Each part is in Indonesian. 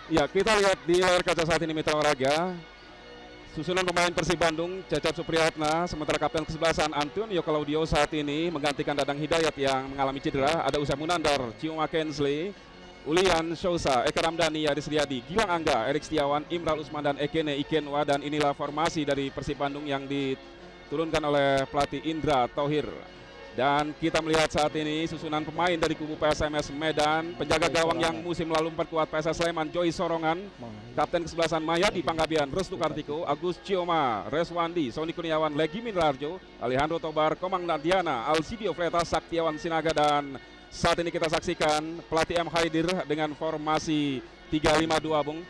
Ya, kita lihat di layar kaca saat ini Mitra Olahraga. Susunan pemain Persib Bandung, Cecep Supriyatna, sementara kapten kesebelasan Antonio Claudio saat ini menggantikan Dadang Hidayat yang mengalami cedera. Ada Usai Munandar, Ciuma Kensley, Ulian Sousa, Eka Ramdhani, Yaris Riyadi, Gilang Angga, Erik Setiawan, Imral Usman, dan Ekene Ikenwa. Dan inilah formasi dari Persib Bandung yang diturunkan oleh pelatih Indra Thohir. Dan kita melihat saat ini susunan pemain dari kubu PSMS Medan. Penjaga gawang yang musim lalu memperkuat PSS Sleman, Joy Sorongan. Kapten kesebelasan Mayadi Panggabian, Restu Kartiko, Agus Cioma, Reswandi, Sony Kurniawan, Legimin Rarjo, Alejandro Tobar, Komang Nardiana, Alcidio Freta, Saktiawan Sinaga. Dan saat ini kita saksikan pelatih M. Haidir dengan formasi 3-5-2, Bung.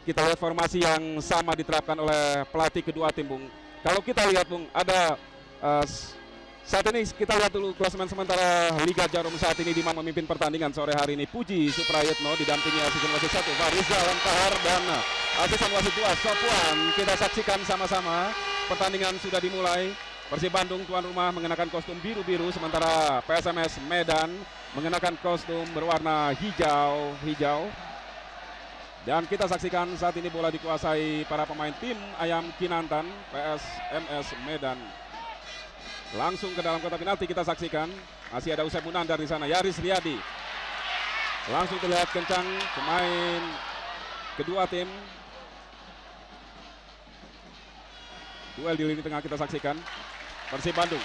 Kita lihat formasi yang sama diterapkan oleh pelatih kedua tim, Bung. Kalau kita lihat, Bung, ada saat ini kita lihat dulu klasemen sementara Liga Jarum saat ini, di mana memimpin pertandingan sore hari ini Puji Suprayitno didampingi asisten wasit 1 Fariza Lantahar dan asisten wasit 2 Sopwan. Kita saksikan sama-sama, pertandingan sudah dimulai. Persib Bandung tuan rumah mengenakan kostum biru-biru, sementara PSMS Medan mengenakan kostum berwarna hijau. Dan kita saksikan saat ini bola dikuasai para pemain tim Ayam Kinantan PSMS Medan. Langsung ke dalam kotak penalti kita saksikan. Masih ada Usai Munandar di sana, Yaris Riyadi. Langsung terlihat kencang pemain kedua tim. Duel di lini tengah kita saksikan. Persib Bandung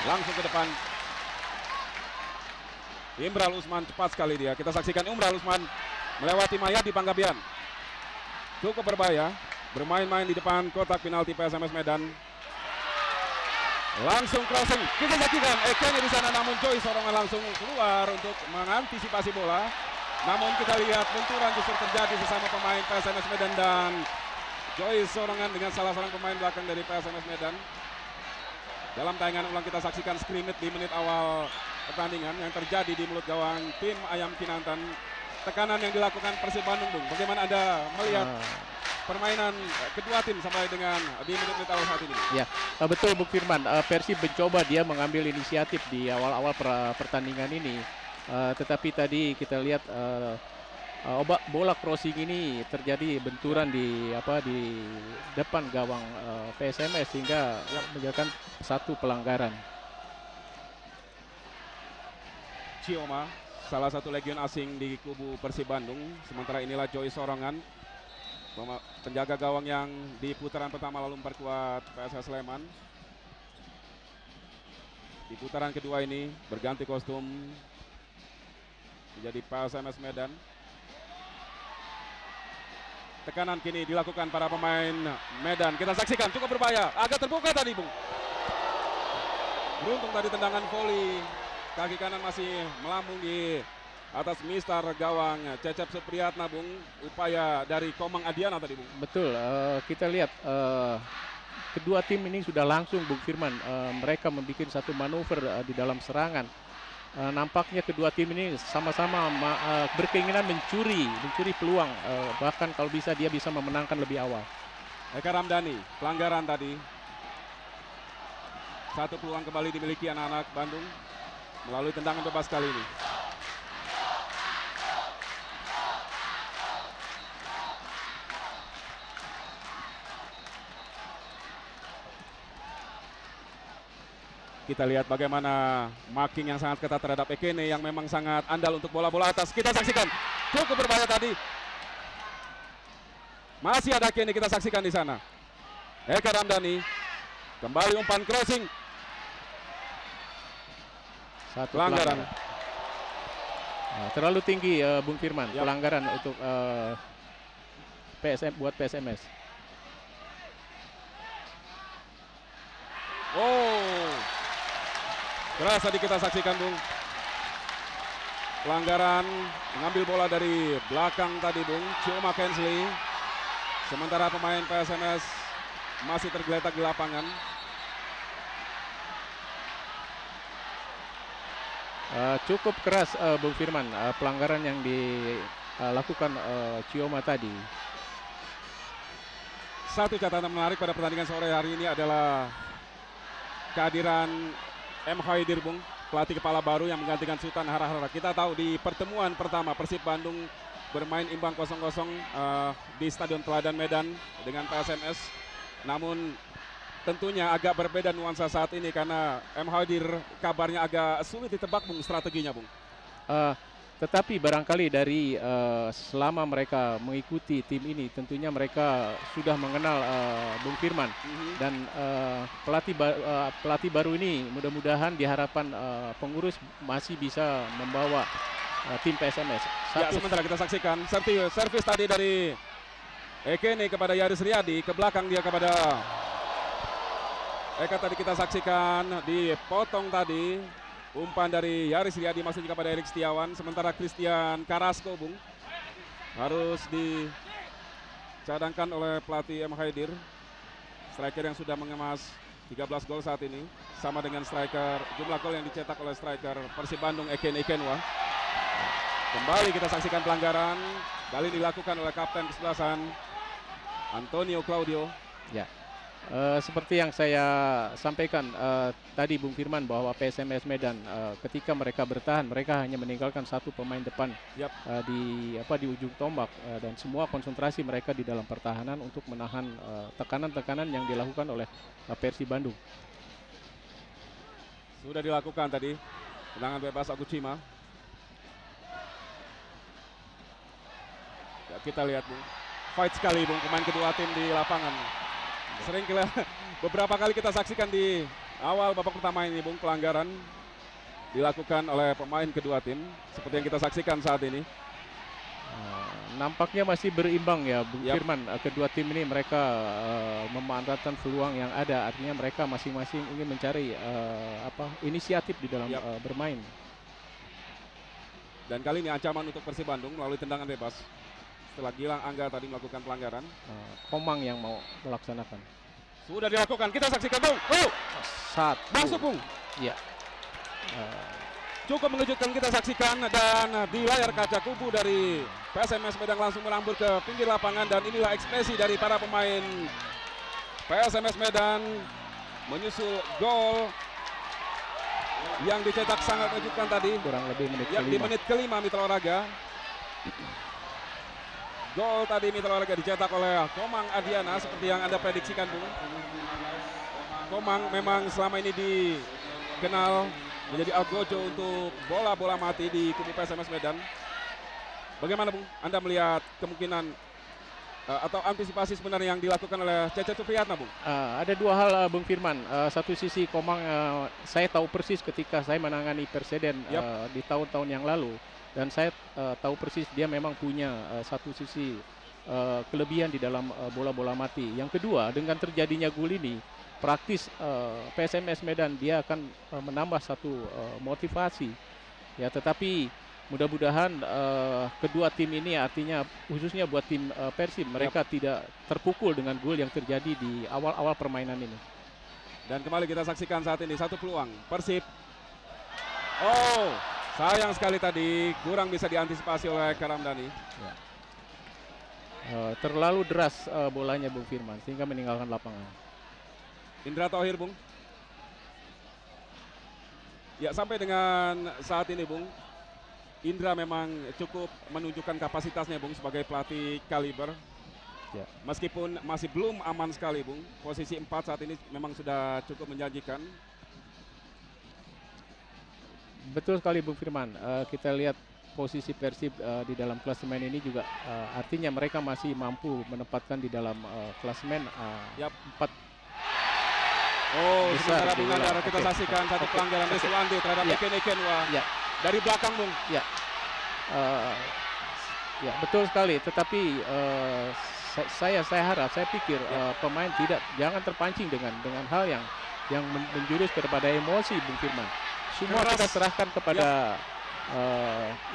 langsung ke depan. Imral Usman cepat sekali dia. Kita saksikan Imral Usman melewati Mayadi Panggabian. Cukup berbahaya. Bermain-main di depan kotak penalti PSMS Medan. Langsung crossing, kita saksikan Ekene di sana, namun Joy Sorongan langsung keluar untuk mengantisipasi bola. Namun kita lihat benturan justru terjadi sesama pemain PSMS Medan, dan Joy Sorongan dengan salah seorang pemain belakang dari PSMS Medan. Dalam tayangan ulang kita saksikan scrimmage di menit awal pertandingan yang terjadi di mulut gawang tim Ayam Kinantan. Tekanan yang dilakukan Persib Bandung, Bung. Bagaimana Anda melihat permainan kedua tim sampai dengan di menit-menit awal saat ini? Ya, betul Bung Firman. Persib mencoba dia mengambil inisiatif di awal-awal pertandingan ini. Tetapi tadi kita lihat bola crossing ini terjadi benturan di depan gawang PSMS sehingga menyebabkan satu pelanggaran. Cioma, salah satu legion asing di kubu Persib Bandung. Sementara inilah Joy Sorongan, penjaga gawang yang di putaran pertama lalu memperkuat PSS Sleman. Di putaran kedua ini berganti kostum menjadi PSMS Medan. Tekanan kini dilakukan para pemain Medan. Kita saksikan, cukup berbahaya, agak terbuka tadi, Bung. Beruntung tadi tendangan voli kaki kanan masih melambung di atas mistar gawang Cecep Supriyatna, Bung. Upaya dari Komang Adiana tadi, Bung. Betul, kita lihat kedua tim ini sudah langsung, Bung Firman, mereka membuat satu manuver di dalam serangan. Nampaknya kedua tim ini sama-sama berkeinginan mencuri peluang, bahkan kalau bisa dia bisa memenangkan lebih awal. Eka Ramdhani, pelanggaran tadi. Satu peluang kembali dimiliki anak-anak Bandung melalui tendangan bebas kali ini. Kita lihat bagaimana marking yang sangat ketat terhadap Ekene yang memang sangat andal untuk bola-bola atas. Kita saksikan, cukup berbahaya tadi. Masih ada Ekene, kita saksikan di sana. Eka Ramdhani kembali umpan crossing. Satu pelanggaran. Terlalu tinggi, Bung Firman, pelanggaran untuk buat PSMS. Oh, keras tadi kita saksikan, Bung. Pelanggaran mengambil bola dari belakang tadi, Bung. Cioma Kensley. Sementara pemain PSMS masih tergeletak di lapangan. Cukup keras, Bung Firman, pelanggaran yang dilakukan Cioma tadi. Satu catatan menarik pada pertandingan sore hari ini adalah kehadiran M. Haidir, Bung, pelatih kepala baru yang menggantikan Sultan Harahara. Kita tahu di pertemuan pertama Persib Bandung bermain imbang 0-0 di Stadion Teladan Medan dengan PSMS. Namun tentunya agak berbeda nuansa saat ini karena M. Haidir kabarnya agak sulit ditebak Bung strateginya Bung. Tetapi barangkali dari selama mereka mengikuti tim ini tentunya mereka sudah mengenal Bung Firman dan pelatih baru ini mudah-mudahan diharapkan pengurus masih bisa membawa tim PSMS. Ya, sementara kita saksikan servis tadi dari Ekene kepada Yaris Riyadi, ke belakang dia kepada Eka. Tadi kita saksikan dipotong tadi umpan dari Yaris Riyadi maksudnya kepada Erik Setiawan. Sementara Christian Carrasco Bung harus dicadangkan oleh pelatih M. Haidir, striker yang sudah mengemas 13 gol saat ini, sama dengan striker jumlah gol yang dicetak oleh striker Persib Bandung Ekene Ikenwa. Kembali kita saksikan pelanggaran, kali dilakukan oleh kapten kesebelasan Antonio Claudio. Ya, seperti yang saya sampaikan tadi Bung Firman bahwa PSMS Medan ketika mereka bertahan mereka hanya meninggalkan satu pemain depan di ujung tombak dan semua konsentrasi mereka di dalam pertahanan untuk menahan tekanan-tekanan yang dilakukan oleh Persib Bandung. Sudah dilakukan tadi tendangan bebas Agucima. Ya, kita lihat Bung, fight sekali Bung pemain kedua tim di lapangan. Sering beberapa kali kita saksikan di awal babak pertama ini Bung, pelanggaran dilakukan oleh pemain kedua tim seperti yang kita saksikan saat ini. Nampaknya masih berimbang ya Bung Firman. Kedua tim ini mereka memanfaatkan peluang yang ada, artinya mereka masing-masing ingin mencari inisiatif di dalam bermain. Dan kali ini ancaman untuk Persib Bandung melalui tendangan bebas. Setelah Gilang Angga tadi melakukan pelanggaran, Komang yang mau melaksanakan. Sudah dilakukan, kita saksikan Bung. Masuk Bung. Ya. Cukup mengejutkan kita saksikan, dan di layar kaca kubu dari PSMS Medan langsung merambur ke pinggir lapangan, dan inilah ekspresi dari para pemain PSMS Medan menyusul gol yang dicetak sangat mengejutkan tadi. Kurang lebih di menit kelima Mitra Olahraga. Gol tadi Mitra Olahraga dicetak oleh Komang Adiana seperti yang Anda prediksikan Bung. Komang memang selama ini dikenal menjadi algojo untuk bola-bola mati di kubu PSMS Medan. Bagaimana Bung Anda melihat kemungkinan atau antisipasi sebenarnya yang dilakukan oleh Cecep Supriyatna Bung? Ada dua hal Bung Firman. Satu sisi Komang saya tahu persis ketika saya menangani Perseden di tahun-tahun yang lalu. Dan saya tahu persis dia memang punya satu sisi kelebihan di dalam bola-bola mati. Yang kedua, dengan terjadinya gol ini, praktis PSMS Medan dia akan menambah satu motivasi. Ya, tetapi mudah-mudahan kedua tim ini, artinya khususnya buat tim Persib, mereka tidak terpukul dengan gol yang terjadi di awal-awal permainan ini. Dan kembali kita saksikan saat ini satu peluang Persib. Sayang sekali tadi kurang bisa diantisipasi oleh Karamdani. Ya. Terlalu deras bolanya Bung Firman sehingga meninggalkan lapangan. Indra Thohir Bung. Ya, sampai dengan saat ini Bung, Indra memang cukup menunjukkan kapasitasnya Bung sebagai pelatih kaliber. Ya. Meskipun masih belum aman sekali Bung, posisi 4 saat ini memang sudah cukup menjanjikan. Betul sekali Bung Firman, kita lihat posisi Persib di dalam klasemen ini juga artinya mereka masih mampu menempatkan di dalam klasemen 4. Sementara Bung Andara kita saksikan satu pelanggaran Riswandi terhadap Ekene Ikenwa dari belakang Bung. Ya betul sekali, tetapi saya pikir pemain jangan terpancing dengan hal yang menjurus kepada emosi Bung Firman. Semua kita serahkan kepada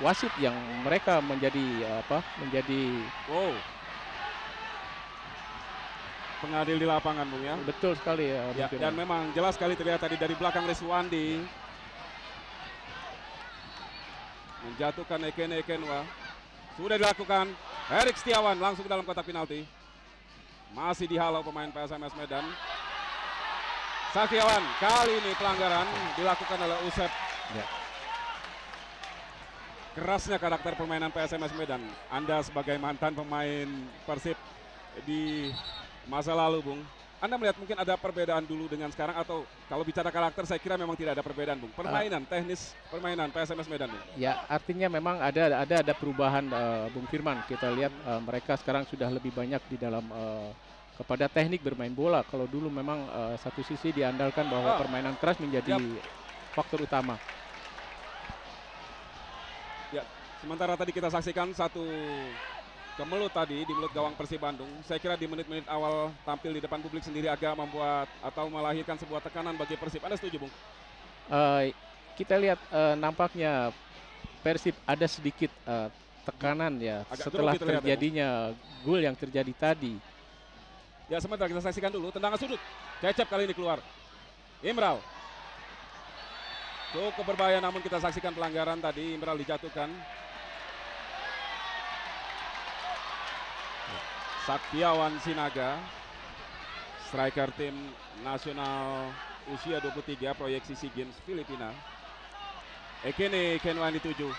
wasit yang mereka menjadi pengadil di lapangan Bung ya. Betul sekali ya. Dan memang jelas sekali terlihat tadi dari belakang Riswandi menjatuhkan Ekene Ikenwa. Sudah dilakukan Erik Setiawan langsung ke dalam kotak penalti. Masih dihalau pemain PSMS Medan. Setiawan, kali ini pelanggaran dilakukan oleh Usep. kerasnya karakter permainan PSMS Medan. Anda sebagai mantan pemain Persib di masa lalu, Bung, Anda melihat mungkin ada perbedaan dulu dengan sekarang, atau kalau bicara karakter saya kira memang tidak ada perbedaan, Bung. Permainan, teknis permainan PSMS Medan, Bung. Ya, artinya memang ada perubahan, Bung Firman. Kita lihat mereka sekarang sudah lebih banyak di dalam kepada teknik bermain bola. Kalau dulu memang satu sisi diandalkan bahwa permainan keras menjadi faktor utama. Ya, sementara tadi kita saksikan satu kemelut tadi di mulut gawang Persib Bandung. Saya kira di menit-menit awal tampil di depan publik sendiri agak membuat atau melahirkan sebuah tekanan bagi Persib. Anda setuju, Bung? Kita lihat nampaknya Persib ada sedikit tekanan ya Agak setelah terlihat, terjadinya gol yang terjadi tadi. Ya, sebentar kita saksikan dulu tendangan sudut. Cecep kali ini keluar. Imral. Cukup berbahaya, namun kita saksikan pelanggaran tadi. Imral dijatuhkan. Saktiawan Sinaga, striker tim nasional usia 23 proyeksi SEA Games Filipina. Ekene Kenwan dituju,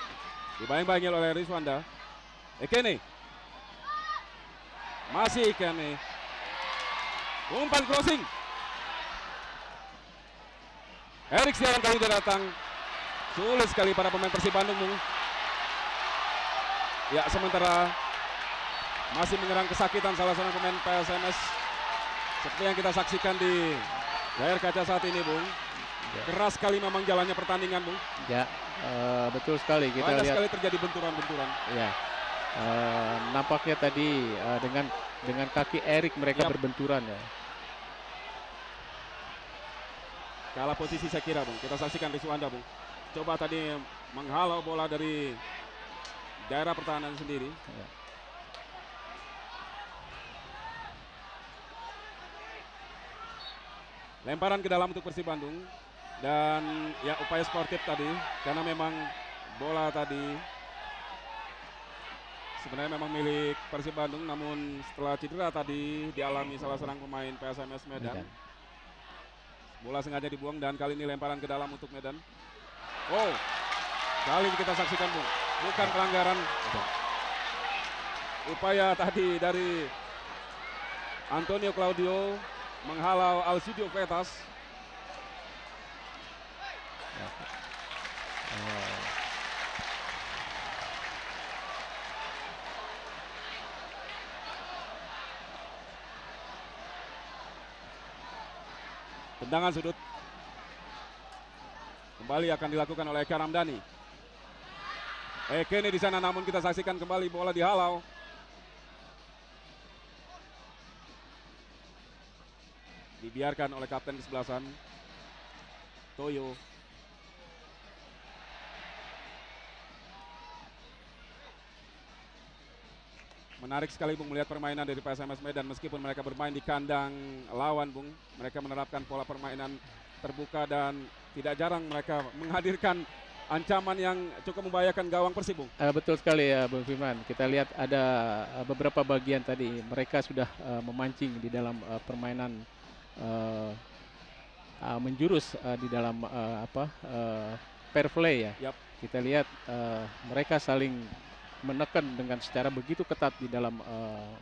dibayang-bayangin oleh Rizwanda. Ekene, masih Ekene, umpan crossing. Erik Setiawan kali ini datang, sulit sekali para pemain Persib Bandung, Bung. Ya, sementara masih menyerang kesakitan salah seorang pemain PSMS seperti yang kita saksikan di layar kaca saat ini, Bung. Keras sekali memang jalannya pertandingan, Bung. Ya, betul sekali. Kita banyak lihat sekali terjadi benturan-benturan. Ya, nampaknya tadi dengan kaki Erik mereka berbenturan ya. Kalah posisi saya kira, Bung. Kita saksikan Rizwanda, Bung. Coba tadi menghalau bola dari daerah pertahanan sendiri. Ya. Lemparan ke dalam untuk Persib Bandung. Dan ya, upaya sportif tadi, karena memang bola tadi sebenarnya memang milik Persib Bandung, namun setelah cedera tadi dialami salah seorang pemain PSMS Medan. Bola sengaja dibuang dan kali ini lemparan ke dalam untuk Medan. Oh, kali ini kita saksikan, Bung, bukan pelanggaran. Upaya tadi dari Antonio Claudio menghalau Alcidio Freitas. Tendangan sudut kembali akan dilakukan oleh Eka Ramdhani. Ekene di sana, namun kita saksikan kembali bola dihalau. Dibiarkan oleh kapten kesebelasan Toyo. Menarik sekali, Bung, melihat permainan dari PSMS Medan. Meskipun mereka bermain di kandang lawan, Bung, mereka menerapkan pola permainan terbuka dan tidak jarang mereka menghadirkan ancaman yang cukup membahayakan gawang Persib, Bung. Betul sekali ya, Bung Firman. Kita lihat ada beberapa bagian tadi mereka sudah memancing di dalam permainan menjurus di dalam fair play ya. Kita lihat mereka saling menekan dengan secara begitu ketat di dalam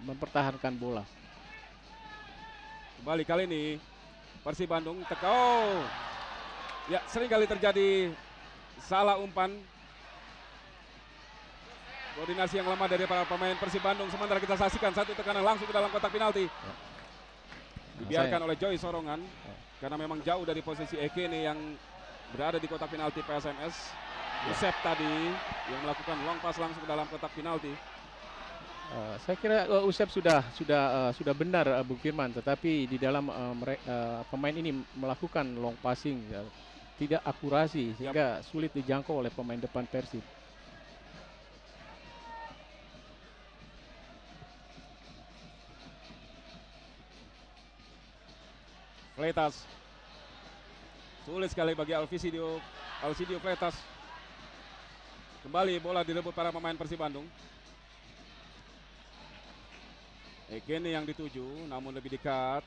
mempertahankan bola. Kembali kali ini Persib Bandung ya, sering kali terjadi salah umpan, koordinasi yang lemah dari para pemain Persib Bandung. Sementara kita saksikan satu tekanan langsung ke dalam kotak penalti. Dibiarkan oleh Joy Sorongan karena memang jauh dari posisi Ekene yang berada di kotak penalti PSMS. Usep tadi yang melakukan long pass langsung ke dalam kotak penalti. Saya kira Usep sudah benar, Bung Firman, tetapi di dalam pemain ini melakukan long passing tidak akurasi sehingga sulit dijangkau oleh pemain depan Persib. Freitas, sulit sekali bagi Alcidio Freitas. Kembali bola direbut para pemain Persib Bandung. Ekene yang dituju, namun lebih dekat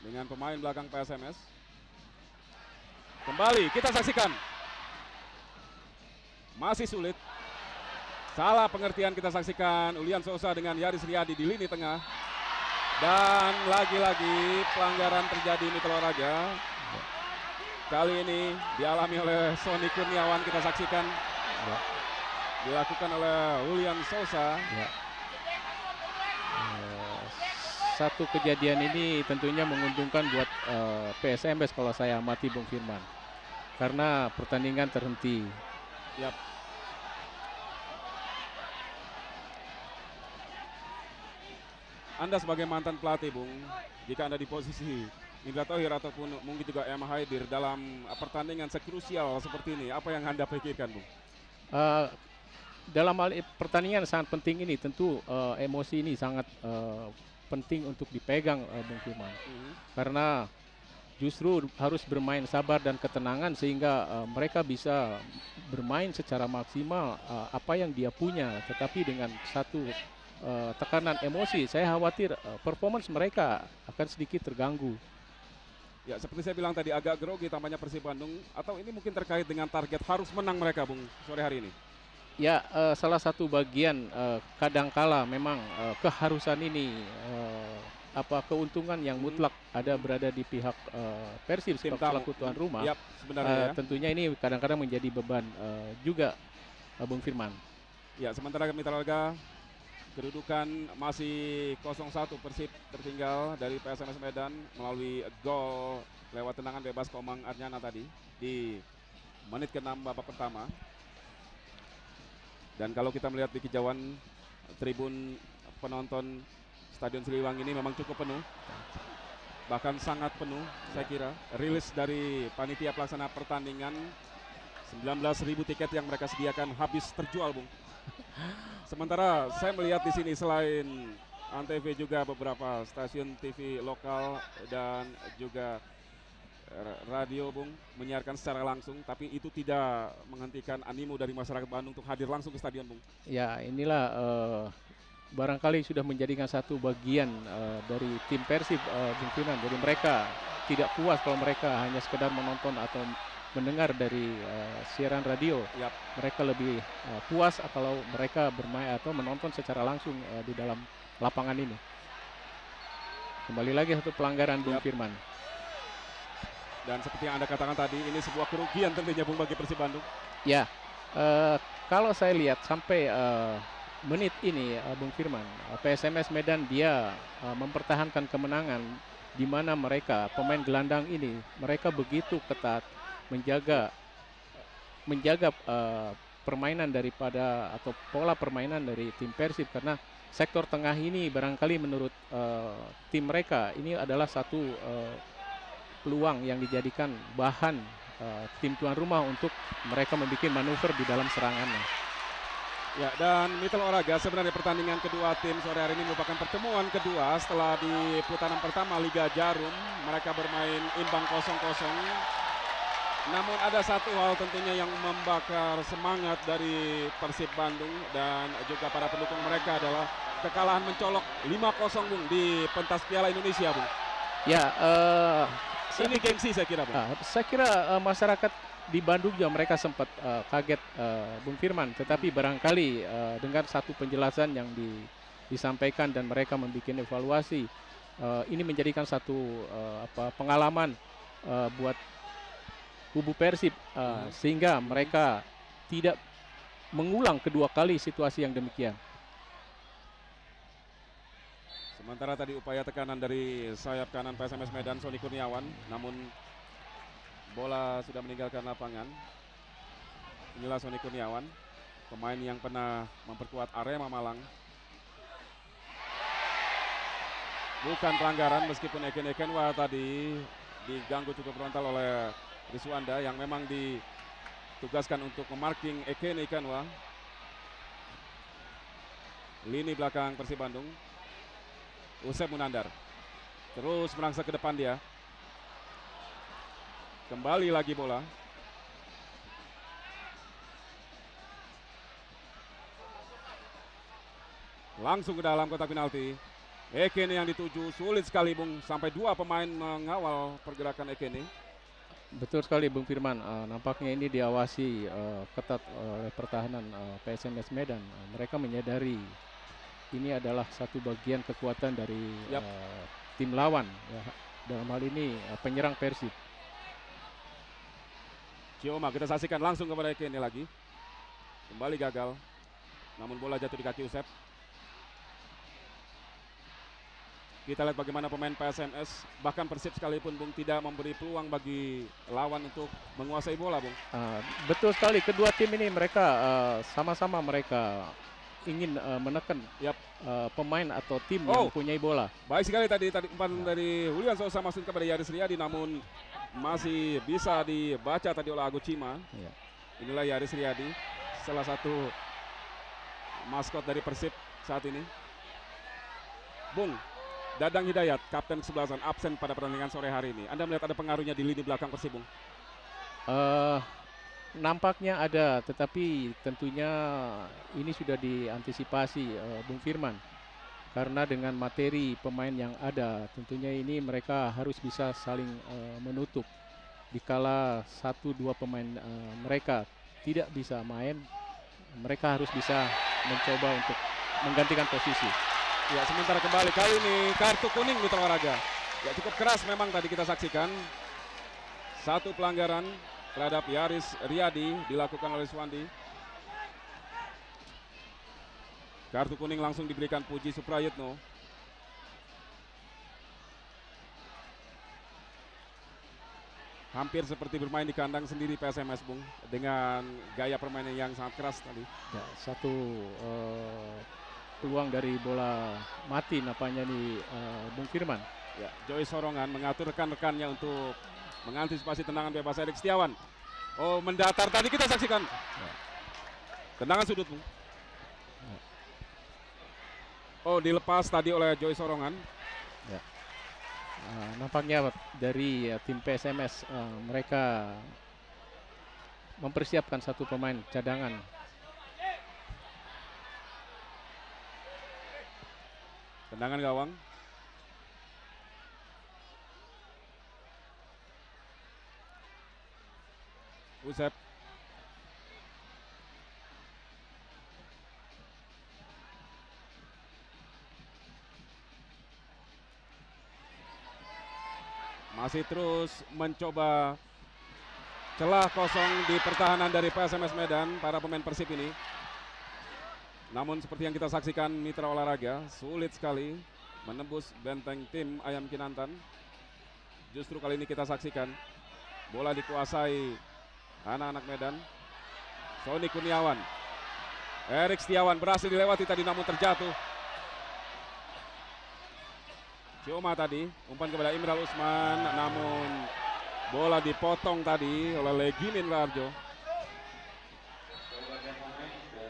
dengan pemain belakang PSMS. Kembali kita saksikan Masih sulit. Salah pengertian kita saksikan Ulian Sosa dengan Yaris Riyadi di lini tengah. Dan lagi-lagi pelanggaran terjadi Mitra Olahraga. Kali ini dialami oleh Sony Kurniawan, kita saksikan. Ya. Dilakukan oleh Ulian Sosa. Ya. Satu kejadian ini tentunya menguntungkan buat PSMS kalau saya amati Bung Firman. Karena pertandingan terhenti. Yap. Anda sebagai mantan pelatih, Bung, jika Anda di posisi Indra Thohir ataupun mungkin juga M. Haidir dalam pertandingan sekrusial seperti ini, apa yang Anda pikirkan, Bung? Dalam hal pertandingan sangat penting ini, tentu emosi ini sangat penting untuk dipegang, Bung Firman. Karena justru harus bermain sabar dan ketenangan sehingga mereka bisa bermain secara maksimal apa yang dia punya, tetapi dengan satu tekanan emosi, saya khawatir performance mereka akan sedikit terganggu. Ya, seperti saya bilang tadi, agak grogi tampaknya Persib Bandung, atau ini mungkin terkait dengan target harus menang mereka, Bung, sore hari ini? Ya, salah satu bagian kadangkala memang keharusan ini keuntungan yang mutlak ada berada di pihak Persib selaku tuan rumah. Yap, sebenarnya tentunya ini kadang-kadang menjadi beban juga, Bung Firman. Ya, sementara Mitra Olahraga kedudukan masih 0-1, Persib tertinggal dari PSMS Medan melalui gol lewat tendangan bebas Komang Arnyana tadi di menit ke-6 babak pertama. Dan kalau kita melihat di kejauhan tribun penonton Stadion Siliwangi ini memang cukup penuh, bahkan sangat penuh. Saya kira rilis dari panitia pelaksana pertandingan, 19.000 tiket yang mereka sediakan habis terjual, Bung. Sementara saya melihat di sini selain Antv juga beberapa stasiun TV lokal dan juga radio, Bung, menyiarkan secara langsung, tapi itu tidak menghentikan animo dari masyarakat Bandung untuk hadir langsung ke stadion, Bung. Ya, inilah barangkali sudah menjadikan satu bagian dari tim Persib, Bung Finan. Jadi mereka tidak puas kalau mereka hanya sekedar menonton atau mendengar dari siaran radio. Yap. Mereka lebih puas kalau mereka bermain atau menonton secara langsung di dalam lapangan ini. Kembali lagi satu pelanggaran, Bung Firman. Dan seperti yang Anda katakan tadi, ini sebuah kerugian tentunya, Bung, bagi Persib Bandung. Ya, kalau saya lihat sampai menit ini, Bung Firman, PSMS Medan dia mempertahankan kemenangan, di mana mereka pemain gelandang ini mereka begitu ketat menjaga permainan daripada atau pola permainan dari tim Persib, karena sektor tengah ini barangkali menurut tim mereka ini adalah satu peluang yang dijadikan bahan tim tuan rumah untuk mereka membuat manuver di dalam serangannya. Ya, dan Mitra Olahraga, sebenarnya pertandingan kedua tim sore hari ini merupakan pertemuan kedua setelah di putaran pertama Liga Jarum mereka bermain imbang 0-0. Namun ada satu hal tentunya yang membakar semangat dari Persib Bandung dan juga para pendukung mereka adalah kekalahan mencolok 5-0, Bung, di pentas Piala Indonesia, Bung. Ya, ini gengsi saya kira, Bung. Saya kira masyarakat di Bandung juga mereka sempat kaget, Bung Firman, tetapi barangkali dengan satu penjelasan yang disampaikan dan mereka membuat evaluasi, ini menjadikan satu pengalaman buat kubu Persib, sehingga mereka tidak mengulang kedua kali situasi yang demikian. Sementara tadi upaya tekanan dari sayap kanan PSMS Medan, Sony Kurniawan, namun bola sudah meninggalkan lapangan. Inilah Sony Kurniawan, pemain yang pernah memperkuat Arema Malang. Bukan pelanggaran meskipun Eken Ekenwa tadi diganggu cukup frontal oleh Riswanda yang memang ditugaskan untuk memarking Eken Ekenwa. Lini belakang Persib Bandung, Usep Munandar terus merangsek ke depan dia. Kembali lagi bola. Langsung ke dalam kotak penalti. Ekene yang dituju, sulit sekali, Bung, sampai dua pemain mengawal pergerakan Ekene. Betul sekali Bung Firman, nampaknya ini diawasi ketat oleh pertahanan PSMS Medan. Mereka menyadari ini adalah satu bagian kekuatan dari Yap. tim lawan, ya, dalam hal ini penyerang Persib. Cioma kita saksikan langsung kepada Ekene lagi. Kembali gagal. Namun bola jatuh di kaki Usep. Kita lihat bagaimana pemain PSMS, bahkan Persib sekalipun Bung tidak memberi peluang bagi lawan untuk menguasai bola, Bung. Betul sekali, kedua tim ini mereka sama-sama mereka ingin menekan pemain atau tim yang mempunyai bola. Baik sekali tadi umpan dari Julian Sosa masuk kepada Yaris Riyadi, namun masih bisa dibaca tadi oleh Agus Cima. Ya. Inilah Yaris Riyadi, salah satu maskot dari Persib saat ini. Bung, Dadang Hidayat, kapten kesebelasan, absen pada pertandingan sore hari ini. Anda melihat ada pengaruhnya di lini belakang Persib, Bung? Nampaknya ada, tetapi tentunya ini sudah diantisipasi Bung Firman. Karena dengan materi pemain yang ada, tentunya ini mereka harus bisa saling menutup. Dikala 1-2 pemain mereka tidak bisa main, mereka harus bisa mencoba untuk menggantikan posisi. Ya, sementara kembali kali ini kartu kuning Mitra Olahraga. Ya, cukup keras memang tadi kita saksikan. Satu pelanggaran terhadap Yaris Riyadi dilakukan oleh Suwandi. Kartu kuning langsung diberikan Puji Suprayitno. Hampir seperti bermain di kandang sendiri PSMS, Bung, dengan gaya permainan yang sangat keras tadi. Ya, satu peluang dari bola mati nampaknya nih Bung Firman. Ya, Joy Sorongan mengatur rekan-rekannya untuk mengantisipasi tendangan bebas Erik Setiawan. Oh, mendatar tadi kita saksikan. Ya. Tendangan sudut, Bung. Ya. Oh, dilepas tadi oleh Joy Sorongan. Ya. Nampaknya dari tim PSMS mereka mempersiapkan satu pemain cadangan. Tendangan gawang. Usep. Masih terus mencoba celah kosong di pertahanan dari PSMS Medan para pemain Persib ini. Namun seperti yang kita saksikan Mitra Olahraga, sulit sekali menembus benteng tim Ayam Kinantan. Justru kali ini kita saksikan bola dikuasai anak-anak Medan. Sony Kurniawan, Erik Setiawan berhasil dilewati tadi namun terjatuh. Cioma tadi, umpan kepada Imral Usman, namun bola dipotong tadi oleh Legimin Raharjo.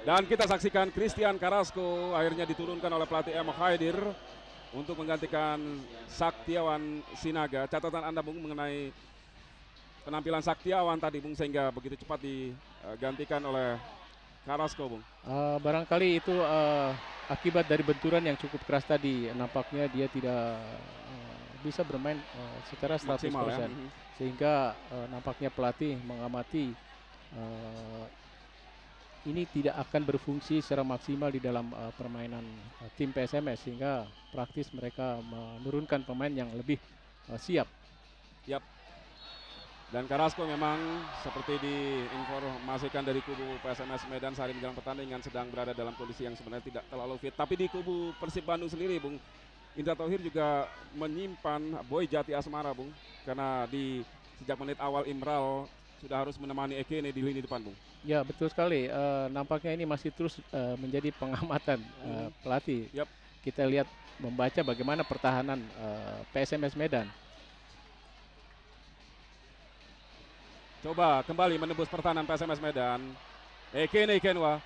Dan kita saksikan Christian Carrasco akhirnya diturunkan oleh pelatih M. Khaidir untuk menggantikan Saktiawan Sinaga. Catatan Anda, Bung, mengenai penampilan Saktiawan tadi, Bung, sehingga begitu cepat digantikan oleh Carrasco, Bung? Barangkali itu akibat dari benturan yang cukup keras tadi. Nampaknya dia tidak bisa bermain secara 100%. Maksimal, ya? Sehingga nampaknya pelatih mengamati ini tidak akan berfungsi secara maksimal di dalam permainan tim PSMS, sehingga praktis mereka menurunkan pemain yang lebih siap. Yap. Dan Carrasco memang seperti diinformasikan dari kubu PSMS Medan sehari menjelang pertandingan sedang berada dalam kondisi yang sebenarnya tidak terlalu fit. Tapi di kubu Persib Bandung sendiri, Bung, Indra Tauhir juga menyimpan Boy Jati Asmara, Bung, karena sejak menit awal Imral sudah harus menemani Ekene di lini depan, Bung. Ya, betul sekali. Nampaknya ini masih terus menjadi pengamatan pelatih. Yep. Kita lihat membaca bagaimana pertahanan PSMS Medan. Coba kembali menembus pertahanan PSMS Medan. Ekene Kenwa.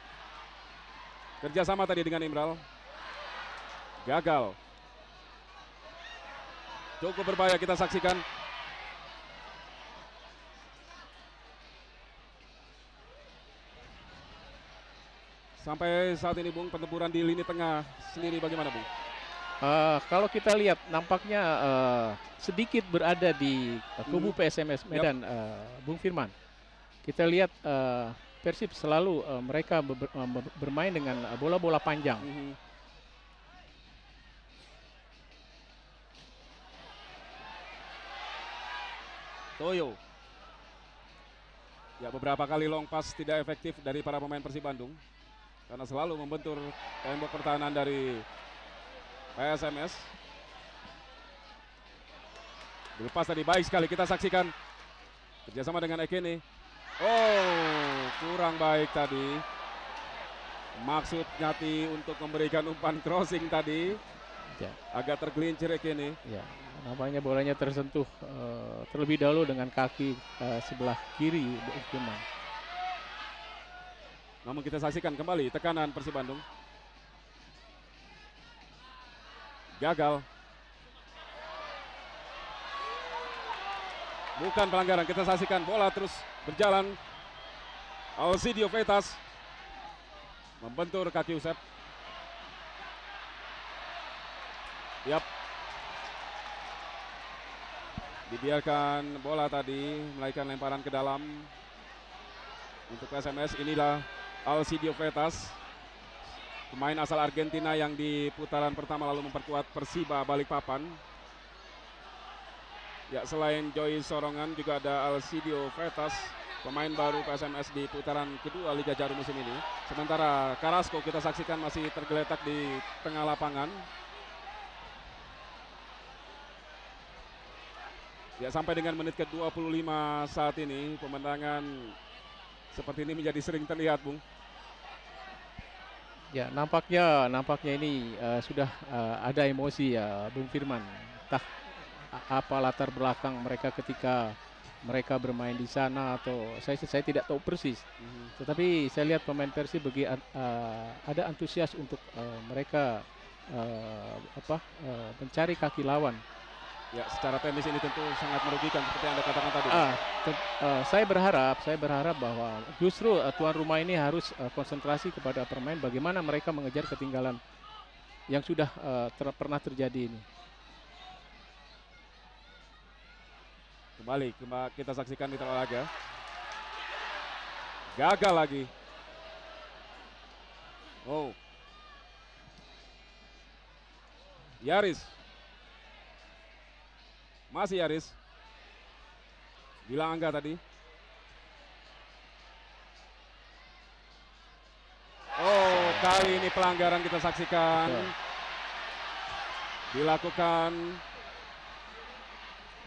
Kerjasama tadi dengan Imral. Gagal. Cukup berbahaya kita saksikan. Sampai saat ini, Bung, pertempuran di lini tengah sendiri bagaimana, Bung? Kalau kita lihat nampaknya sedikit berada di kubu PSMS Medan, Bung Firman. Kita lihat Persib selalu mereka bermain dengan bola-bola panjang. Toyo. Ya, beberapa kali long pass tidak efektif dari para pemain Persib Bandung karena selalu membentur tembok pertahanan dari PSMS. Berlepas tadi baik sekali, kita saksikan kerjasama dengan Ekene. Oh, kurang baik tadi. Maksud Nyati untuk memberikan umpan crossing tadi. Ya. Agak tergelincir Ekene. Ya, nampaknya bolanya tersentuh terlebih dahulu dengan kaki sebelah kiri Firman. Namun kita saksikan kembali tekanan Persib Bandung. Gagal. Bukan pelanggaran, kita saksikan bola terus berjalan. Alcidio Vetas membentur kaki Usep. Yap. Dibiarkan bola tadi melahirkan lemparan ke dalam untuk PSMS. Inilah Alcidio Vetas, pemain asal Argentina yang di putaran pertama lalu memperkuat Persiba Balikpapan. Ya, selain Joy Sorongan juga ada Alcidio Vetas, pemain baru PSMS di putaran kedua Liga Jarum musim ini. Sementara Carrasco kita saksikan masih tergeletak di tengah lapangan. Ya, sampai dengan menit ke-25 saat ini pemandangan seperti ini menjadi sering terlihat, Bung. Ya, nampaknya ini sudah ada emosi ya, Bung Firman. Entah apa latar belakang mereka ketika mereka bermain di sana atau saya tidak tahu persis. Tetapi saya lihat pemain Persib ada antusias untuk mereka mencari kaki lawan. Ya, secara teknis ini tentu sangat merugikan seperti yang Anda katakan tadi. Saya berharap bahwa justru tuan rumah ini harus konsentrasi kepada permain bagaimana mereka mengejar ketinggalan yang sudah pernah terjadi ini. Kembali kita saksikan di laga. Gagal lagi. Oh. Yaris. Masih Yaris. Bilang Angga tadi. Oh, kali ini pelanggaran kita saksikan. Dilakukan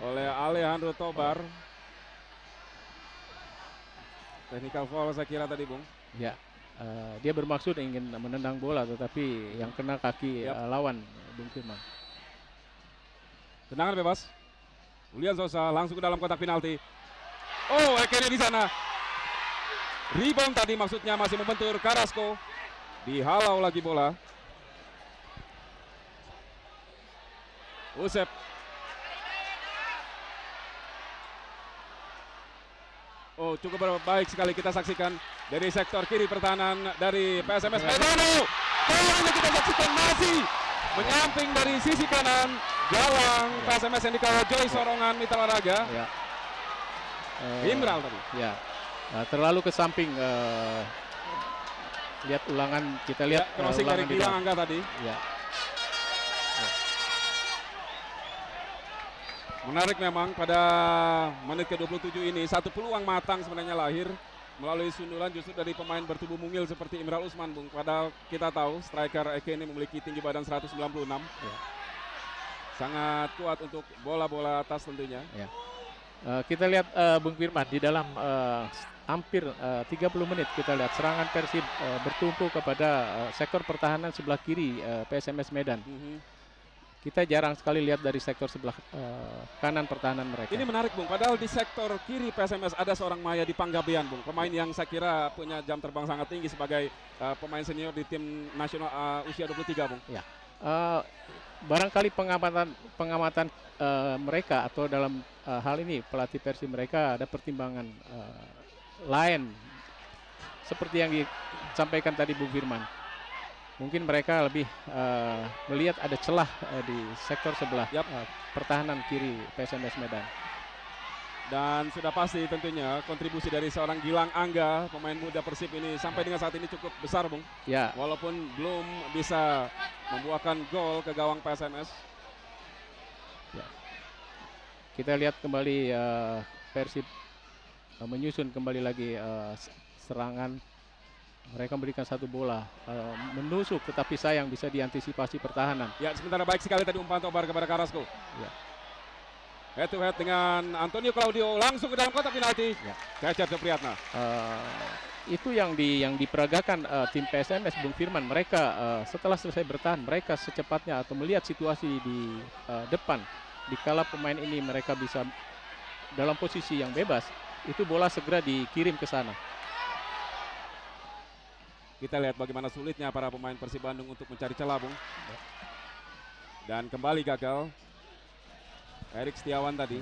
oleh Alejandro Tobar. Technical foul saya kira tadi, Bung. Ya, dia bermaksud ingin menendang bola tetapi yang kena kaki lawan, Bung Firman. Tendangan bebas. Julian Sosa langsung ke dalam kotak penalti. Oh, Ekene di sana. Rebound tadi maksudnya masih membentur Carrasco. Dihalau lagi bola. Usep. Oh, cukup baik sekali kita saksikan dari sektor kiri pertahanan dari PSMS Medan. Bolanya kita saksikan masih menyamping dari sisi kanan gawang PSMS yang dikawal Joy Sorongan Mitra Raga. Ya. Imral tadi. Ya. Terlalu ke samping. Lihat ulangan, kita lihat crossing dari Bilang Angga tadi. Ya. Menarik memang pada menit ke-27 ini satu peluang matang sebenarnya lahir melalui sundulan justru dari pemain bertubuh mungil seperti Imral Usman, Bung. Padahal kita tahu striker Ekene memiliki tinggi badan 196. Ya. Sangat kuat untuk bola-bola atas tentunya. Ya. Kita lihat Bung Firman di dalam hampir 30 menit kita lihat serangan Persib bertumpu kepada sektor pertahanan sebelah kiri PSMS Medan. Kita jarang sekali lihat dari sektor sebelah kanan pertahanan mereka. Ini menarik, Bung. Padahal di sektor kiri PSMS ada seorang Maya di Panggabean, Bung. Pemain yang saya kira punya jam terbang sangat tinggi sebagai pemain senior di tim nasional usia 23, Bung. Ya. Barangkali pengamatan mereka atau dalam hal ini pelatih Persib mereka ada pertimbangan lain seperti yang disampaikan tadi Bung Firman. Mungkin mereka lebih melihat ada celah di sektor sebelah pertahanan kiri PSMS Medan. Dan sudah pasti tentunya kontribusi dari seorang Gilang Angga, pemain muda Persib ini sampai dengan saat ini cukup besar, Bung. Ya. Walaupun belum bisa membuahkan gol ke gawang PSMS. Ya. Kita lihat kembali Persib menyusun kembali lagi serangan. Mereka memberikan satu bola menusuk, tetapi sayang bisa diantisipasi pertahanan. Ya, sementara baik sekali tadi umpan Tobar kepada Carrasco. Ya. Head to head dengan Antonio Claudio langsung ke dalam kotak penalti. Ya. Cecep Supriyatna. Itu yang diperagakan tim PSMS, Bung Firman. Mereka setelah selesai bertahan, mereka secepatnya atau melihat situasi di depan. Dikala pemain ini mereka bisa dalam posisi yang bebas, itu bola segera dikirim ke sana. Kita lihat bagaimana sulitnya para pemain Persib Bandung untuk mencari celah, Bung. Dan kembali gagal. Erik Setiawan tadi.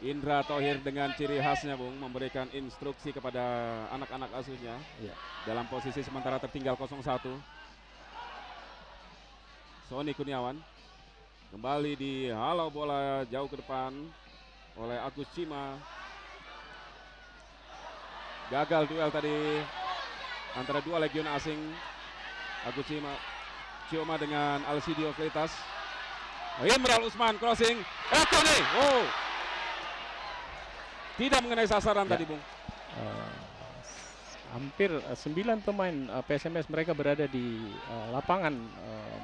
Indra Thohir dengan ciri khasnya, Bung, memberikan instruksi kepada anak-anak asuhnya dalam posisi sementara tertinggal 0-1. Sony Kurniawan kembali dihalau bola jauh ke depan oleh Agus Cima. Gagal duel tadi antara dua legion asing, Agus Cioma dengan Alcidio Fleitas. Imral Usman crossing, Tony, tidak mengenai sasaran tadi, Bung. Hampir 9 pemain PSMS mereka berada di lapangan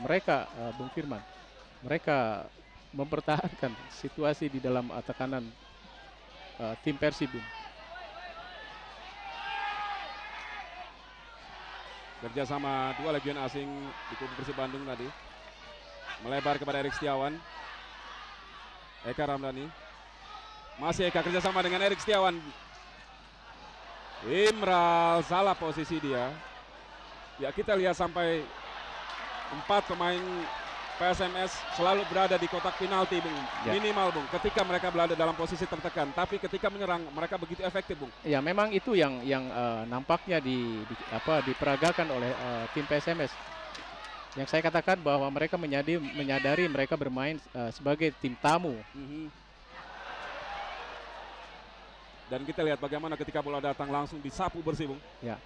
mereka, Bung Firman. Mereka mempertahankan situasi di dalam tekanan tim Persib. Kerjasama dua legion asing di kubu Persib Bandung tadi. Melebar kepada Erik Setiawan. Eka Ramdhani. Masih Eka kerjasama dengan Erik Setiawan. Imral salah posisi dia. Ya, kita lihat sampai 4 pemain PSMS selalu berada di kotak penalti, Bung. Minimal, Bung, ketika mereka berada dalam posisi tertekan. Tapi ketika menyerang mereka begitu efektif, Bung. Ya, memang itu yang nampaknya diperagakan oleh tim PSMS. Yang saya katakan bahwa mereka menyadari mereka bermain sebagai tim tamu. Dan kita lihat bagaimana ketika bola datang langsung disapu bersih, Bung. Ya.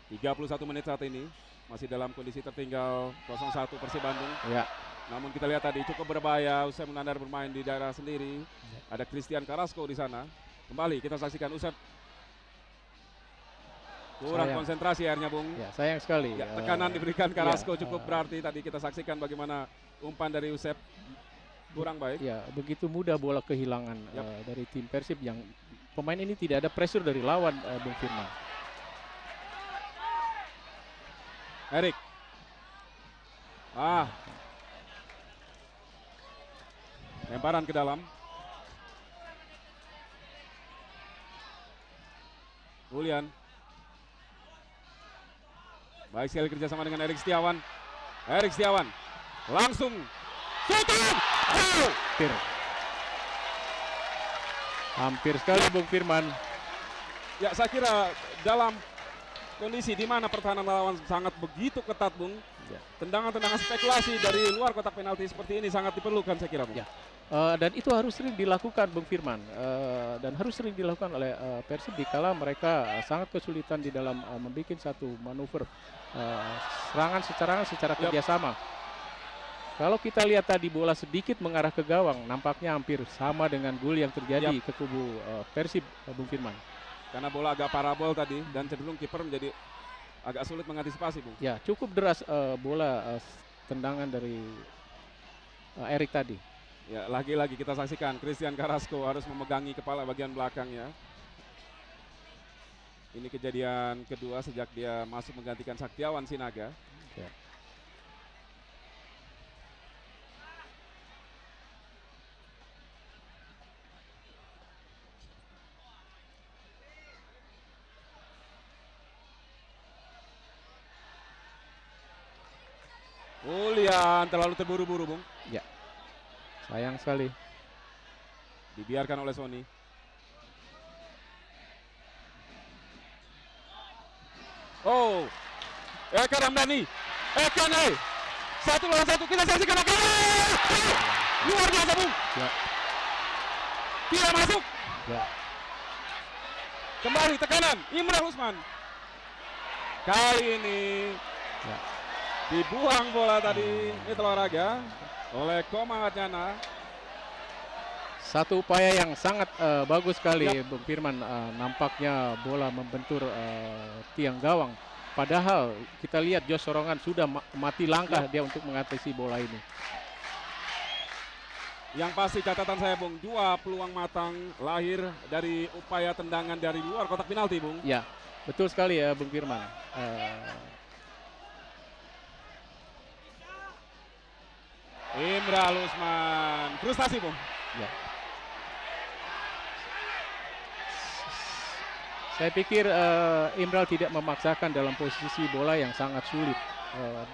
(31 menit saat ini masih dalam kondisi tertinggal 0-1 Persib Bandung. Ya. Namun kita lihat tadi cukup berbahaya usai menandar bermain di daerah sendiri. Ada Christian Carrasco di sana. Kembali kita saksikan Usep. Kurang konsentrasi akhirnya, Bung. Ya, sayang sekali. Ya, tekanan diberikan Carrasco cukup berarti. Tadi kita saksikan bagaimana umpan dari Usep kurang baik. Ya, begitu mudah bola kehilangan dari tim Persib yang pemain ini tidak ada pressure dari lawan, Bung Firman. Erik. Lemparan ke dalam. Julian. Baik sekali kerjasama dengan Erik Setiawan. Erik Setiawan langsung shooting. Hampir sekali, Bung Firman. Ya, saya kira dalam kondisi di mana pertahanan lawan sangat begitu ketat, Bung. Tendangan-tendangan spekulasi dari luar kotak penalti seperti ini sangat diperlukan, saya kira, Bung. Ya. Dan itu harus sering dilakukan, Bung Firman, dan harus sering dilakukan oleh Persib dikala mereka sangat kesulitan di dalam membuat satu manuver serangan secara kerjasama. Kalau kita lihat tadi bola sedikit mengarah ke gawang, nampaknya hampir sama dengan gol yang terjadi ke kubu Persib, Bung Firman. Karena bola agak parabol tadi dan cenderung kiper menjadi agak sulit mengantisipasi, Bung. Ya, cukup deras bola tendangan dari Erik tadi. Ya, lagi-lagi kita saksikan Christian Carrasco harus memegangi kepala bagian belakangnya. Ini kejadian kedua sejak dia masuk menggantikan Saktiawan Sinaga. Ya. Julian terlalu terburu-buru, Bung. Ya. Sayang sekali. Dibiarkan oleh Sony. Oh, Eka Ramdhani. Eka nih. 1 lawan 1, kita saksikan Eka. Luar biasa, Bung. Ya. Tidak masuk. Ya. Kembali tekanan Imran Usman. Kali ini Ya. dibuang bola tadi Mitra Olahraga oleh Komang Adnyana. Satu upaya yang sangat bagus sekali, Bung Firman. Nampaknya bola membentur tiang gawang. Padahal kita lihat Jos Sorongan sudah mati langkah dia untuk mengatasi bola ini. Yang pasti catatan saya, Bung, 2 peluang matang lahir dari upaya tendangan dari luar kotak penalti, Bung. Ya, betul sekali ya, Bung Firman. Imran Usman, frustasi, Bung. Ya. Saya pikir Imral tidak memaksakan dalam posisi bola yang sangat sulit.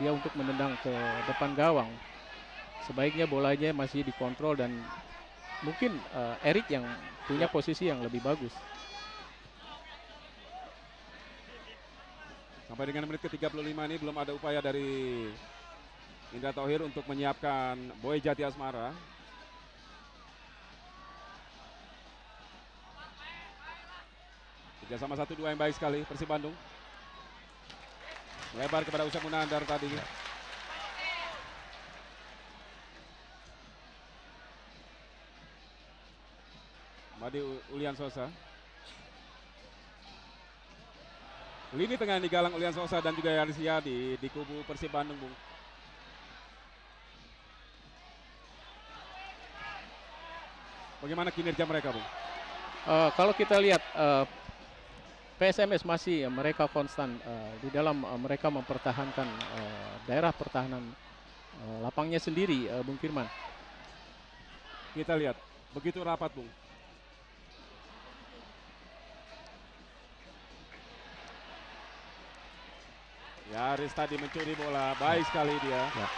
Dia untuk menendang ke depan gawang. Sebaiknya bolanya masih dikontrol dan mungkin Erik yang punya posisi yang lebih bagus. Sampai dengan menit ke-35 ini belum ada upaya dari Indra Thohir untuk menyiapkan Boy Jati Asmara. Kerjasama 1-2 yang baik sekali Persib Bandung. Lebar kepada Usai Munandar tadi. Madi Ulian Sosa. Lini tengah digalang Ulian Sosa dan juga Yaris Yadi di kubu Persib Bandung, Bung. Bagaimana kinerja mereka, Bung? Kalau kita lihat PSMS masih mereka konstan di dalam mereka mempertahankan daerah pertahanan lapangnya sendiri, Bung Firman. Kita lihat begitu rapat, Bung. Yaris tadi mencuri bola, baik sekali dia. Ya.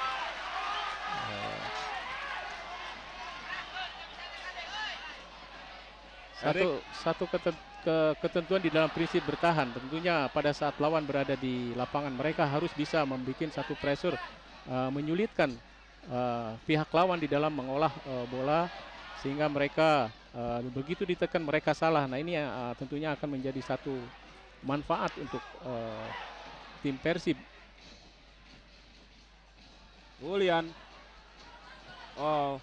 Satu ketentuan di dalam prinsip bertahan, tentunya pada saat lawan berada di lapangan mereka harus bisa membuat satu pressure, menyulitkan pihak lawan di dalam mengolah bola sehingga mereka begitu ditekan mereka salah. Nah ini tentunya akan menjadi satu manfaat untuk tim Persib. Ulian. Oh.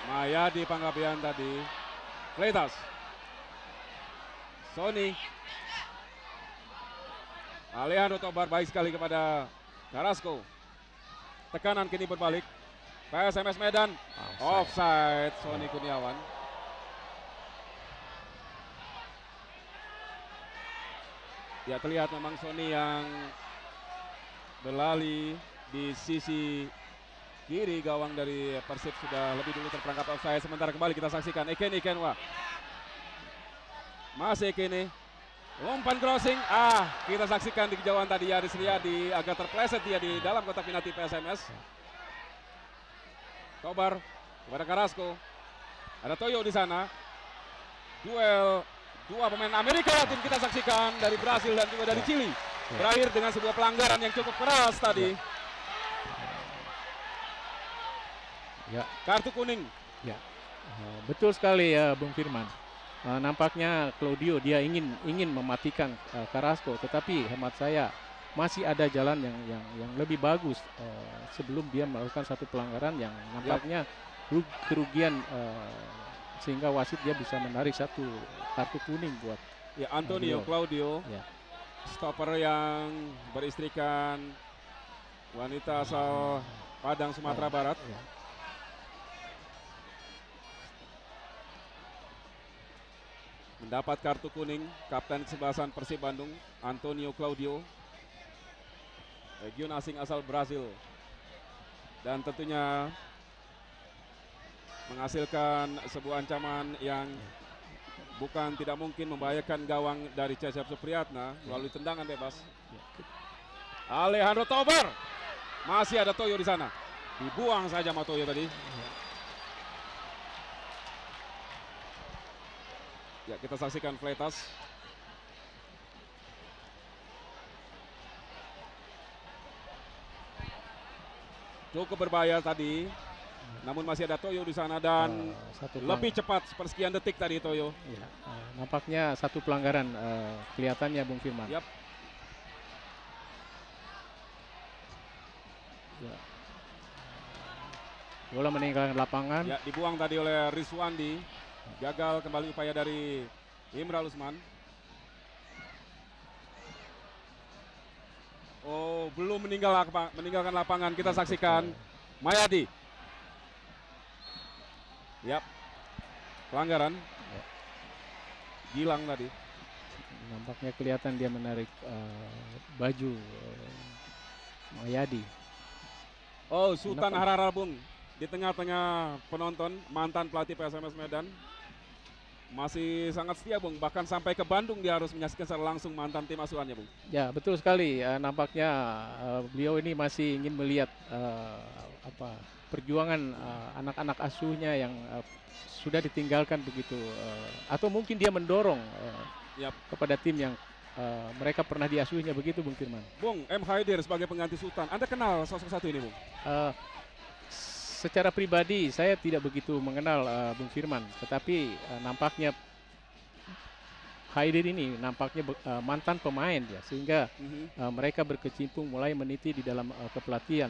Mayadi Panggabean tadi. Kletas. Sony. Alejandro Tobar baik sekali kepada Carrasco. Tekanan kini berbalik. PSMS Medan. Offside Sony Kurniawan. Ya terlihat memang Sony yang berlari di sisi kiri gawang dari Persib sudah lebih dulu terperangkap offside. Sementara kembali kita saksikan Ekeni Kenwa. Masih Ekeni. Umpan crossing. Kita saksikan di kejauhan tadi Yaris Riyadi agak terpleset dia di dalam kotak penalti PSMS. Tobar kepada Carrasco. Ada Toyo di sana. Duel dua pemain Amerika Latin kita saksikan dari Brasil dan juga dari Chili. Berakhir dengan sebuah pelanggaran yang cukup keras tadi. Ya. Kartu kuning. Ya, betul sekali ya Bung Firman. Nampaknya Claudio dia ingin mematikan Carrasco, tetapi hemat saya masih ada jalan yang lebih bagus sebelum dia melakukan satu pelanggaran yang nampaknya kerugian sehingga wasit dia bisa menarik satu kartu kuning buat Antonio Claudio. Ya. Stopper yang beristrikan wanita asal Padang Sumatera Barat. Ya. Mendapat kartu kuning kapten kesebelasan Persib Bandung Antonio Claudio, legion asing asal Brasil, dan tentunya menghasilkan sebuah ancaman yang bukan tidak mungkin membahayakan gawang dari Cecep Supriyatna melalui tendangan bebas. Alejandro Tobar Masih ada Toyo di sana. Dibuang saja sama Toyo tadi. Ya, kita saksikan Fleitas. Cukup berbahaya tadi. Namun masih ada Toyo di sana dan lebih cepat sepersekian detik tadi Toyo. Ya, nampaknya satu pelanggaran kelihatannya Bung Firman. Yap. Ya. Bola meninggalkan lapangan. Ya, dibuang tadi oleh Rizwandi. Gagal kembali upaya dari Imral Usman. Oh, belum meninggalkan lapangan. Kita saksikan Mayadi. Yap. Pelanggaran. Ya. Gilang tadi. Nampaknya kelihatan dia menarik baju Mayadi. Oh, Sultan Hararabung di tengah-tengah penonton, mantan pelatih PSMS Medan. Masih sangat setia, Bung. Bahkan sampai ke Bandung dia harus menyaksikan secara langsung mantan tim asuhannya, Bung. Ya, betul sekali. Nampaknya beliau ini masih ingin melihat perjuangan anak-anak asuhnya yang sudah ditinggalkan begitu, atau mungkin dia mendorong kepada tim yang mereka pernah diasuhnya begitu, Bung Firman. Bung, M. Haidir sebagai pengganti Sultan. Anda kenal sosok satu ini, Bung? Secara pribadi saya tidak begitu mengenal Bung Firman, tetapi nampaknya Haidir ini nampaknya mantan pemain ya, sehingga mereka berkecimpung mulai meniti di dalam kepelatihan.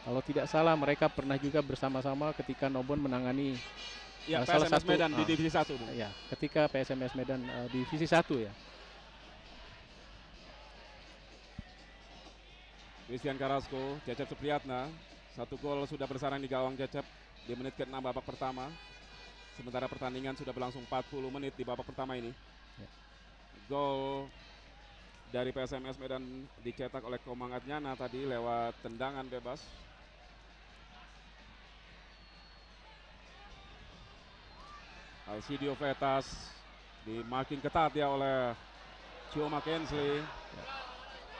Kalau tidak salah mereka pernah juga bersama-sama ketika Nobon menangani salah PSMS satu Medan di Divisi 1, Bung. Ya, ketika PSMS Medan Divisi 1 ya. Christian Carrasco, Cecep Supriyatna. Satu gol sudah bersarang di gawang Cecep di menit ke-6 babak pertama. Sementara pertandingan sudah berlangsung 40 menit di babak pertama ini. Ya. Gol dari PSMS Medan dicetak oleh Komang Adnyana tadi lewat tendangan bebas. Alcidio Fleitas dimakin ketat ya oleh Cio Mackenzie. Ya.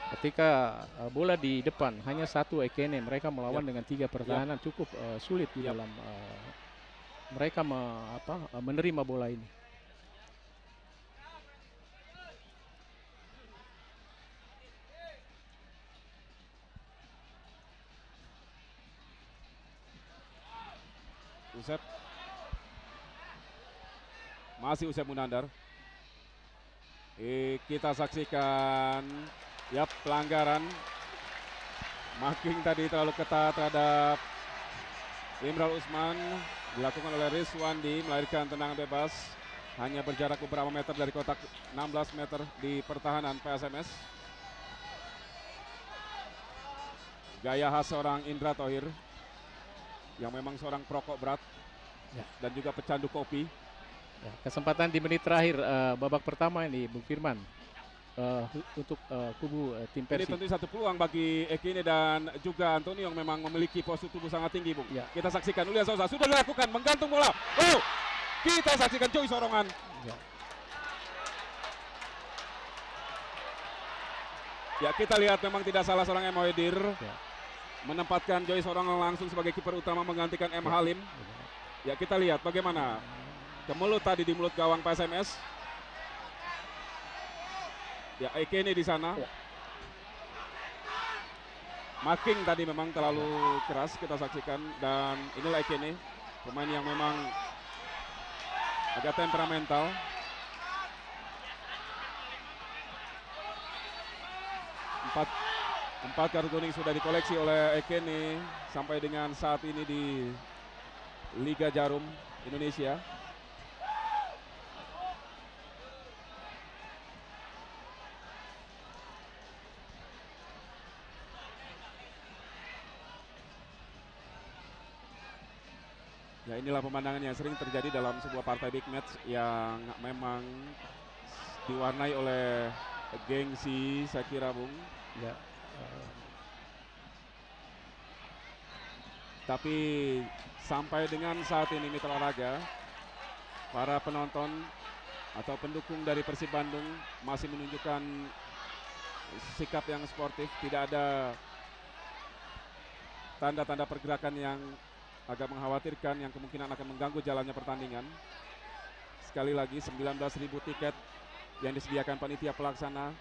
Ketika bola di depan hanya satu Ekene, mereka melawan dengan 3 pertahanan cukup sulit di dalam mereka menerima bola ini. Usep. Masih Usep Munandar. Kita saksikan pelanggaran. Marking tadi terlalu ketat terhadap Imral Usman dilakukan oleh Rizwandi, melahirkan tendangan bebas hanya berjarak beberapa meter dari kotak 16 meter di pertahanan PSMS. Gaya khas seorang Indra Thohir yang memang seorang perokok berat dan juga pecandu kopi. Ya, kesempatan di menit terakhir babak pertama ini Bung Firman untuk kubu tim Persib. Ini tentu satu peluang bagi Ekine dan juga Antonio yang memang memiliki postur tubuh sangat tinggi, Bung. Ya. Kita saksikan Ulia Sosa sudah dilakukan menggantung bola. Oh, kita saksikan Joy Sorongan. Ya, kita lihat memang tidak salah seorang M. Haidir menempatkan Joy Sorongan langsung sebagai kiper utama menggantikan M. Halim. Ya, kita lihat bagaimana kemelut tadi di mulut gawang PSMS. Ya, Ekene di sana. Marking tadi memang terlalu keras, kita saksikan, dan inilah Ekene, pemain yang memang agak temperamental. Empat kartu kuning sudah dikoleksi oleh Ekene sampai dengan saat ini di Liga Jarum Indonesia. Ya, inilah pemandangan yang sering terjadi dalam sebuah partai big match yang memang diwarnai oleh gengsi, saya kira, Bung. Ya. Tapi sampai dengan saat ini Mitra Olahraga, para penonton atau pendukung dari Persib Bandung masih menunjukkan sikap yang sportif, tidak ada tanda-tanda pergerakan yang agak mengkhawatirkan yang kemungkinan akan mengganggu jalannya pertandingan. Sekali lagi 19.000 tiket yang disediakan panitia pelaksana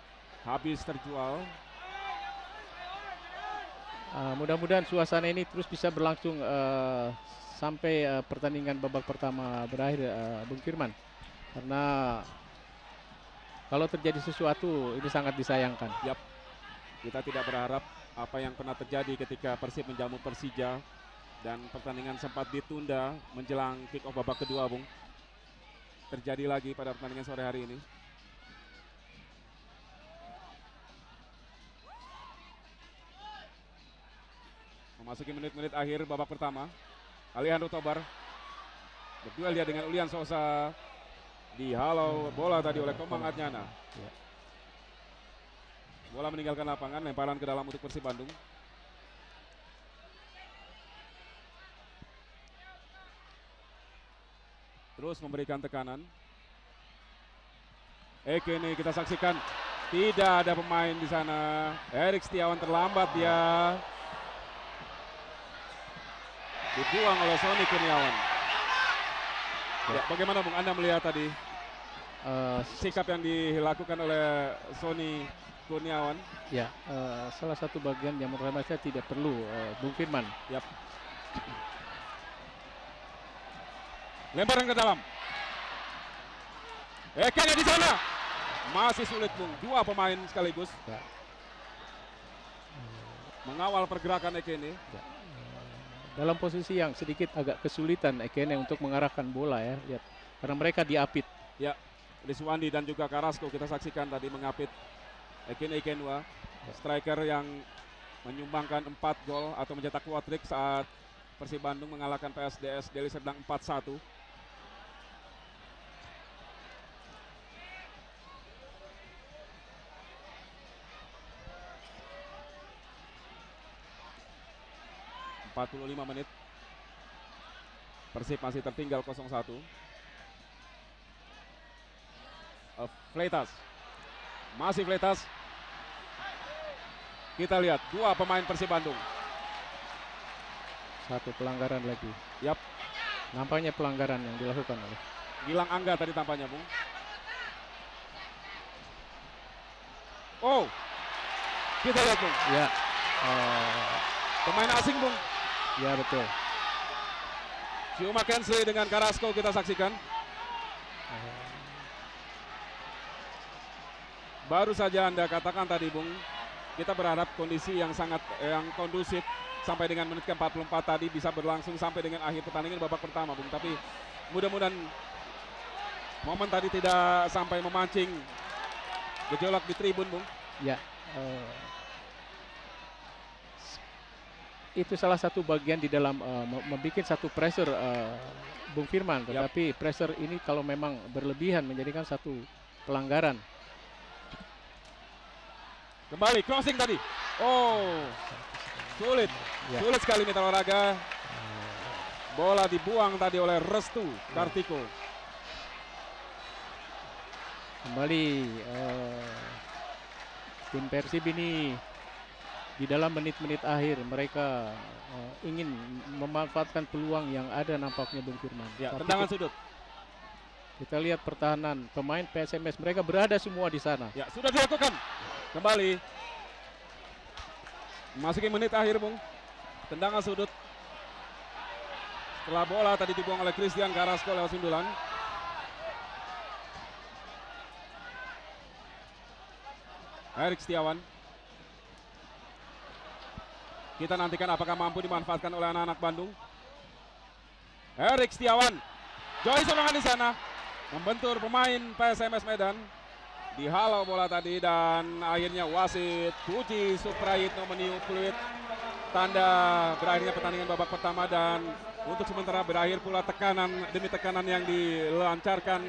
habis terjual. Mudah-mudahan suasana ini terus bisa berlangsung sampai pertandingan babak pertama berakhir, Bung Firman. Karena kalau terjadi sesuatu ini sangat disayangkan. Yap, kita tidak berharap apa yang pernah terjadi ketika Persib menjamu Persija dan pertandingan sempat ditunda menjelang kick off babak kedua, Bung. Terjadi lagi pada pertandingan sore hari ini. Memasuki menit-menit akhir babak pertama, Alejandro Tobar berduel dia dengan Ulian Sosa, dihalau bola tadi oleh Komang Adnyana. Bola meninggalkan lapangan, lemparan ke dalam untuk Persib Bandung. Terus memberikan tekanan. Ekene kita saksikan tidak ada pemain di sana. Erik Setiawan terlambat dia. Dibuang oleh Sony Kurniawan. Ya, bagaimana Bung Anda melihat tadi sikap yang dilakukan oleh Sony Kurniawan? Ya, salah satu bagian yang menurut saya tidak perlu, Bung Firman. Yap. Lemparan ke dalam. Ekene di sana. Masih sulit Bung, dua pemain sekaligus. Ya. Mengawal pergerakan Ekene. Ya. Dalam posisi yang sedikit agak kesulitan Ekene untuk mengarahkan bola ya, lihat. Karena mereka diapit. Ya, Riswandi dan juga Carrasco kita saksikan tadi mengapit Ekene Ikenwa, striker yang menyumbangkan 4 gol atau mencetak hat-trick saat Persib Bandung mengalahkan PSDS Deli Serdang 4-1. menit. Persib masih tertinggal 0-1. Fleitas. Masih Fleitas. Kita lihat dua pemain Persib Bandung. Satu pelanggaran lagi. Yap. Nampaknya pelanggaran yang dilakukan oleh Gilang Angga tadi tampaknya, Bung. Oh. Kita lihat, Bung. Ya. Pemain asing, Bung. Ya betul. Hugh Mackenzie dengan Carrasco kita saksikan. Baru saja Anda katakan tadi, Bung, kita berharap kondisi yang sangat kondusif sampai dengan menit ke-44 tadi bisa berlangsung sampai dengan akhir pertandingan babak pertama, Bung. Tapi mudah-mudahan momen tadi tidak sampai memancing gejolak di tribun, Bung. Ya. Itu salah satu bagian di dalam membuat satu pressure, Bung Firman. Tetapi pressure ini kalau memang berlebihan menjadikan satu pelanggaran. Kembali crossing tadi. Oh, sulit, sulit sekali Mitra Olahraga. Bola dibuang tadi oleh Restu Kartiko. Kembali tim Persib ini di dalam menit-menit akhir mereka ingin memanfaatkan peluang yang ada nampaknya, Bung Firman. Ya, tendangan sudut. Kita lihat pertahanan pemain PSMS, mereka berada semua di sana. Ya, sudah dilakukan. Kembali. Masukin menit akhir, Bung. Tendangan sudut. Setelah bola tadi dibuang oleh Christian Carrasco lewat sundulan. Erik Setiawan. Kita nantikan apakah mampu dimanfaatkan oleh anak-anak Bandung. Erik Setiawan. Joy serangan di sana. Membentur pemain PSMS Medan. Dihalau bola tadi dan akhirnya wasit Puji Suprayitno meniup peluit tanda berakhirnya pertandingan babak pertama, dan untuk sementara berakhir pula tekanan demi tekanan yang dilancarkan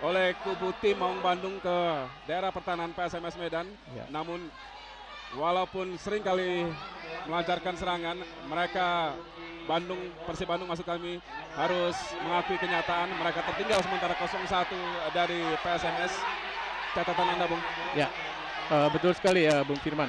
oleh kubu tim Maung Bandung ke daerah pertahanan PSMS Medan. Namun walaupun seringkali melancarkan serangan, mereka Persib Bandung maksud kami harus mengakui kenyataan mereka tertinggal sementara 0-1 dari PSMS. Catatan Anda, Bung? Ya, betul sekali ya, Bung Firman.